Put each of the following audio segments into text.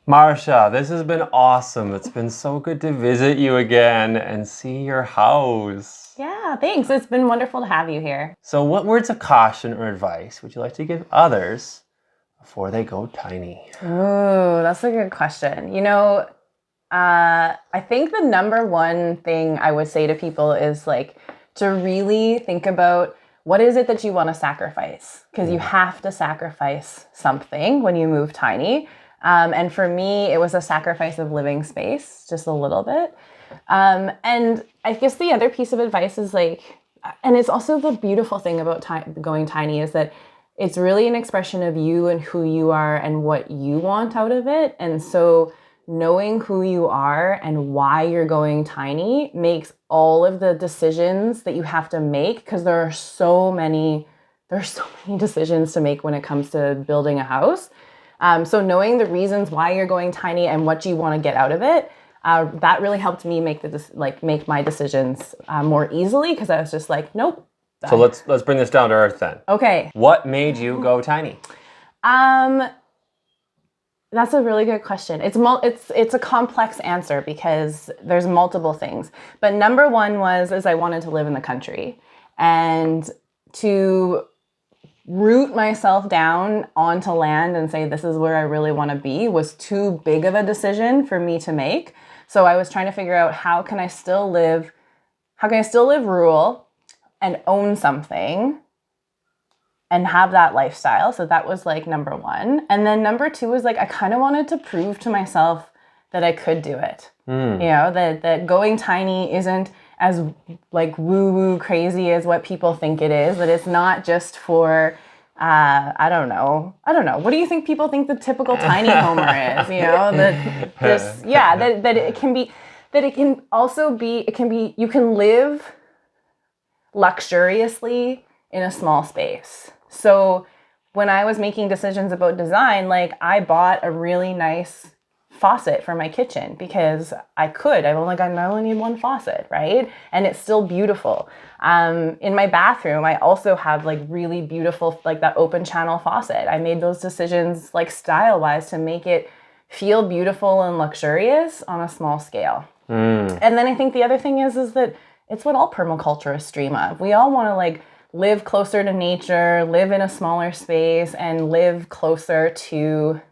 Marsha, this has been awesome. It's been so good to visit you again and see your house. Yeah, thanks. It's been wonderful to have you here. So, what words of caution or advice would you like to give others before they go tiny? Ooh, that's a good question. I think the number one thing I would say to people is like to really think about what is it that you want to sacrifice? Because you have to sacrifice something when you move tiny. And for me, it was a sacrifice of living space, just a little bit. And I guess the other piece of advice is and it's also the beautiful thing about going tiny is that it's really an expression of you and who you are and what you want out of it. And so knowing who you are and why you're going tiny makes all of the decisions that you have to make, because there's so many decisions to make when it comes to building a house. So knowing the reasons why you're going tiny and what you want to get out of it, that really helped me make my decisions more easily, because I was just like, nope. So let's bring this down to earth then. Okay. What made you go tiny? That's a really good question. It's a complex answer because there's multiple things. But number one is I wanted to live in the country, and to root myself down onto land and say this is where I really want to be was too big of a decision for me to make. So I was trying to figure out how can I still live rural and own something and have that lifestyle. So that was like number one. And then number two was like I kind of wanted to prove to myself that I could do it. That going tiny isn't as like woo-woo crazy as what people think it is, that it's not just for I don't know. What do you think people think the typical tiny homer is? You can live luxuriously in a small space. So when I was making decisions about design, like I bought a really nice faucet for my kitchen because I only need one faucet, right? And it's still beautiful. In my bathroom, I also have like really beautiful, like that open channel faucet. I made those decisions like style-wise to make it feel beautiful and luxurious on a small scale. And then I think the other thing is that it's what all permaculturists dream of. We all want to like live closer to nature, live in a smaller space, and live closer to you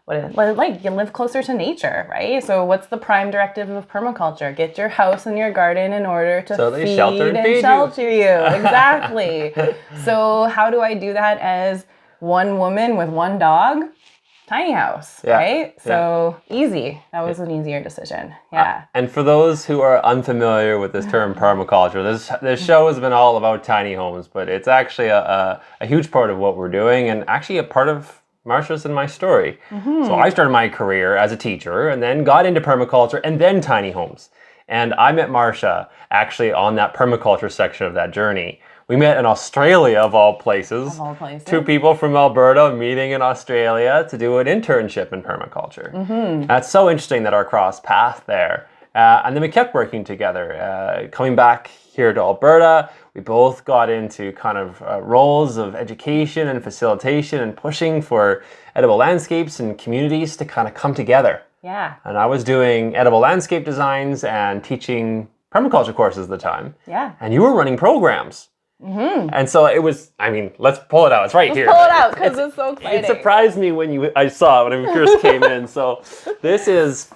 live closer to nature, right? So what's the prime directive of permaculture? Get your house and your garden in order to feed and shelter you. Exactly. So how do I do that as one woman with one dog? Tiny house, right? So easy. That was an easier decision. Yeah. And for those who are unfamiliar with this term permaculture, this show has been all about tiny homes, but it's actually a huge part of what we're doing, and actually a part of Marsha's and my story. So I started my career as a teacher and then got into permaculture and then tiny homes. And I met Marsha actually on that permaculture section of that journey. We met in Australia, of all places. Two people from Alberta meeting in Australia to do an internship in permaculture. That's so interesting that our cross path there. And then we kept working together. Coming back here to Alberta, we both got into kind of roles of education and facilitation and pushing for edible landscapes and communities to kind of come together. Yeah. And I was doing edible landscape designs and teaching permaculture courses at the time. Yeah. And you were running programs. And so it was, let's pull it out. It's right here. Pull it out because it's so exciting. It surprised me when I saw it when I first came in. So this is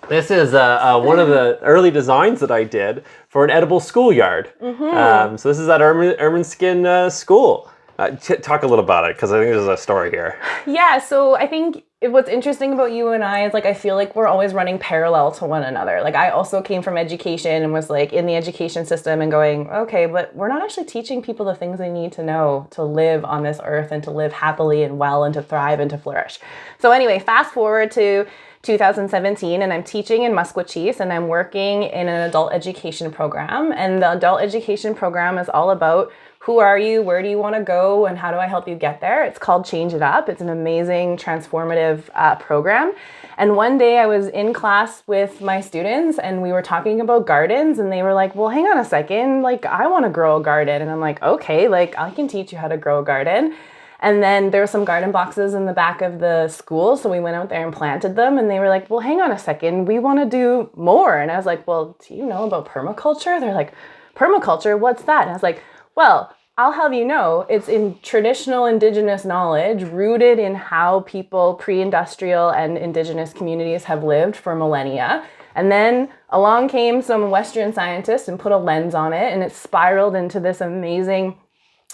one of the early designs that I did for an edible schoolyard. So this is at Ermineskin School. Talk a little about it, because I think there's a story here. Yeah, so I think what's interesting about you and I is I feel like we're always running parallel to one another. Like I also came from education and was in the education system and going, okay, but we're not actually teaching people the things they need to know to live on this earth and to live happily and well and to thrive and to flourish. So anyway, fast forward to 2017, and I'm teaching in Maskwacis, and I'm working in an adult education program. And the adult education program is all about who are you, where do you want to go, and how do I help you get there? It's called Change It Up. It's an amazing transformative program. And one day I was in class with my students and we were talking about gardens, and they were like, well, hang on a second, I want to grow a garden. And I'm like, okay, I can teach you how to grow a garden. And then there were some garden boxes in the back of the school. So we went out there and planted them. And they were like, well, hang on a second. We want to do more. And I was like, well, do you know about permaculture? They're like, permaculture? What's that? And I was like, well, I'll have you know, it's in traditional Indigenous knowledge rooted in how people, pre-industrial and Indigenous communities have lived for millennia. And then along came some Western scientists and put a lens on it, and it spiraled into this amazing,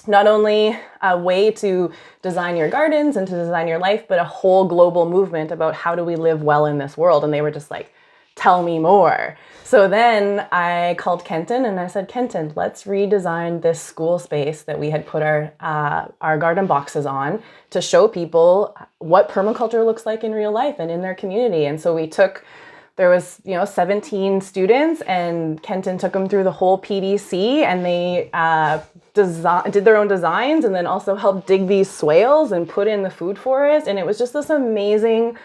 not only a way to design your gardens and to design your life, but a whole global movement about how do we live well in this world. And they were just like, tell me more. So then I called Kenton and I said, Kenton, let's redesign this school space that we had put our garden boxes on to show people what permaculture looks like in real life and in their community. And so there was 17 students, and Kenton took them through the whole PDC, and they did their own designs, and then also helped dig these swales and put in the food forest. And it was just this amazing,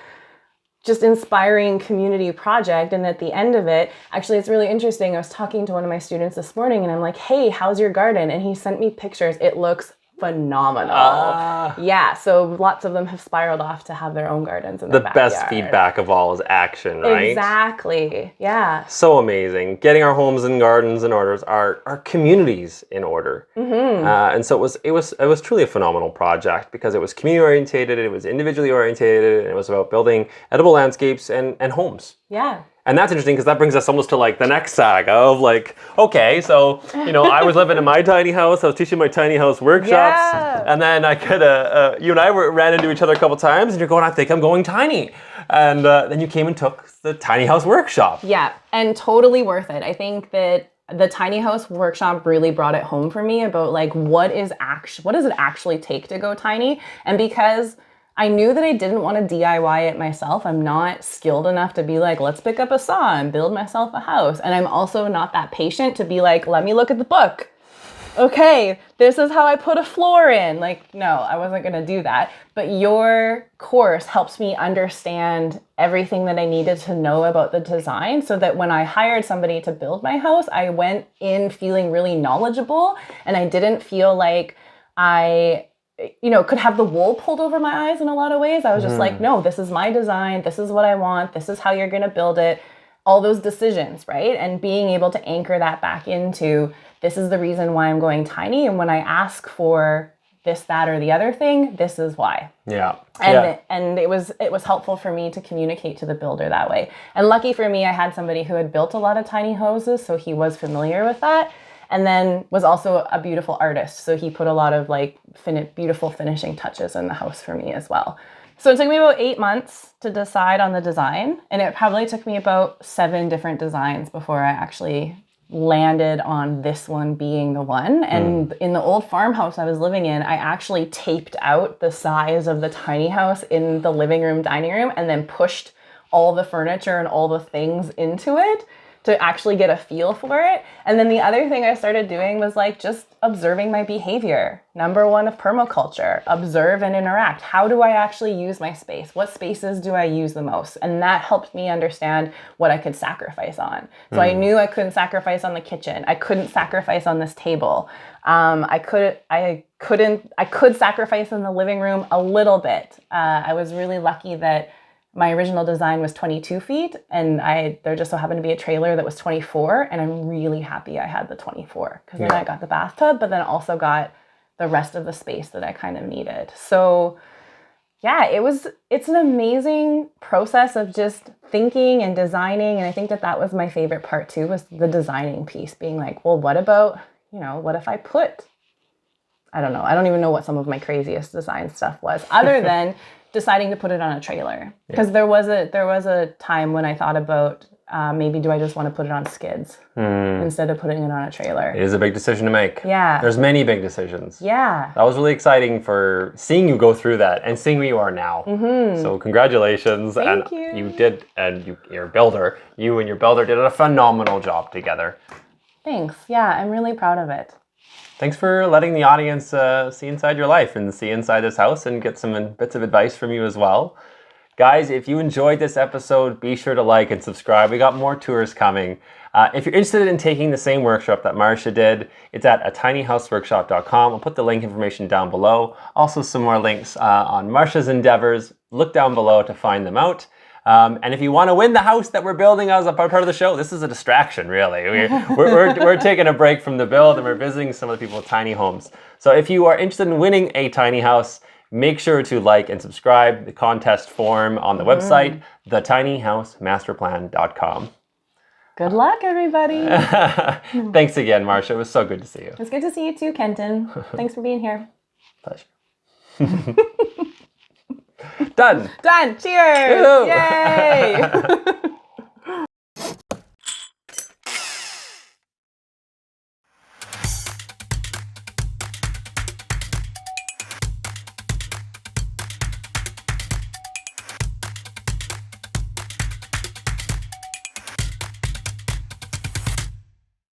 just inspiring community project. And at the end of it, actually, it's really interesting. I was talking to one of my students this morning, and I'm like, hey, how's your garden? And he sent me pictures. It looks phenomenal. Yeah, so lots of them have spiraled off to have their own gardens in their backyard. The best feedback of all is action, right? Exactly. Yeah. So amazing. Getting our homes and gardens in order, our communities in order. And so it was truly a phenomenal project because it was community orientated, it was individually orientated, and it was about building edible landscapes and homes. Yeah. And that's interesting because that brings us almost to like the next saga of like, okay, so, I was living in my tiny house. I was teaching my tiny house workshops. Yeah. And then I you and I ran into each other a couple times and you're going, I think I'm going tiny. And then you came and took the tiny house workshop. Yeah. And totally worth it. I think that the tiny house workshop really brought it home for me about like, what does it actually take to go tiny? And because I knew that I didn't want to DIY it myself. I'm not skilled enough to be like, let's pick up a saw and build myself a house. And I'm also not that patient to be like, let me look at the book. Okay, this is how I put a floor in. Like, no, I wasn't going to do that. But your course helps me understand everything that I needed to know about the design so that when I hired somebody to build my house, I went in feeling really knowledgeable and I didn't feel like I could have the wool pulled over my eyes in a lot of ways. I was just like, no, this is my design. This is what I want. This is how you're going to build it. All those decisions, right? And being able to anchor that back into, this is the reason why I'm going tiny. And when I ask for this, that, or the other thing, this is why. Yeah. And it was helpful for me to communicate to the builder that way. And lucky for me, I had somebody who had built a lot of tiny houses, so he was familiar with that. And then was also a beautiful artist. So he put a lot of like beautiful finishing touches in the house for me as well. So it took me about 8 months to decide on the design. And it probably took me about 7 different designs before I actually landed on this one being the one. And in the old farmhouse I was living in, I actually taped out the size of the tiny house in the living room, dining room, and then pushed all the furniture and all the things into it to actually get a feel for it. And then the other thing I started doing was like just observing my behavior. Number 1 of permaculture, observe and interact. How do I actually use my space? What spaces do I use the most? And that helped me understand what I could sacrifice on. So I knew I couldn't sacrifice on the kitchen. I couldn't sacrifice on this table. I could sacrifice in the living room a little bit. I was really lucky that my original design was 22 feet and there just so happened to be a trailer that was 24, and I'm really happy I had the 24 because then I got the bathtub, but then also got the rest of the space that I kind of needed. So yeah, it's an amazing process of just thinking and designing. And I think that was my favorite part too, was the designing piece, being like, well, what about, what if I put, I don't know. I don't even know what some of my craziest design stuff was other than deciding to put it on a trailer. Because there was a time when I thought about maybe do I just want to put it on skids instead of putting it on a trailer. It is a big decision to make. Yeah. There's many big decisions. Yeah. That was really exciting for seeing you go through that and seeing where you are now. So congratulations. Thank you. You did, and you and your builder did a phenomenal job together. Thanks. Yeah, I'm really proud of it. Thanks for letting the audience see inside your life and see inside this house and get some bits of advice from you as well. Guys, if you enjoyed this episode, be sure to like and subscribe. We got more tours coming. If you're interested in taking the same workshop that Marsha did, it's at atinyhouseworkshop.com. I'll put the link information down below. Also some more links on Marsha's endeavors. Look down below to find them out. And if you want to win the house that we're building as a part of the show, this is a distraction, really. We're taking a break from the build and we're visiting some of the people with tiny homes. So if you are interested in winning a tiny house, make sure to like and subscribe. The contest form on the website, thetinyhousemasterplan.com. Good luck, everybody. Thanks again, Marsha. It was so good to see you. It's good to see you too, Kenton. Thanks for being here. Pleasure. Done. Done. Cheers. Woo-hoo. Yay.